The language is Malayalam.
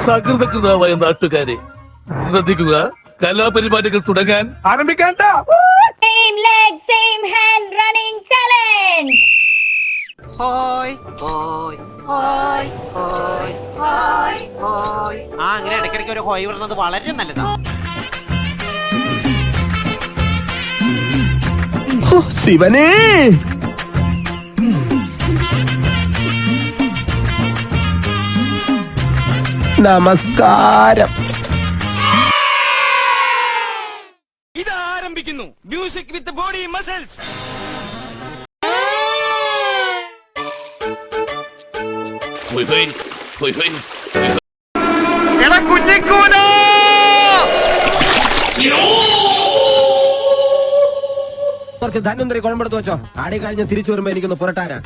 സകൃതകൃതമായ നാട്ടുകാരെ ശ്രദ്ധിക്കുക, കലാപരിപാടികൾ തുടങ്ങാൻ ആരംഭിക്കാൻ. Same leg, same hand running challenge. ഹോയ് ഹോയ് ഹോയ് ഹോയ് ഹോയ് ഹോയ്. അങ്ങനെ ഇടയ്ക്കിടയ്ക്ക് ഒരു ഹോയ് വിടുന്നത് വളരെ നല്ലതാണ്. ശിവനേ, നമസ്കാരം. ഇത് ആരംഭിക്കുന്നു മ്യൂസിക് വിത്ത് ബോഡി മസിൽസ്. കുറച്ച് ധന്വന്തരി കുഴമ്പെടുത്ത് വെച്ചോ. ആടി കഴിഞ്ഞ് തിരിച്ചു വരുമ്പോ എനിക്കൊന്ന് പുരട്ടാനാ.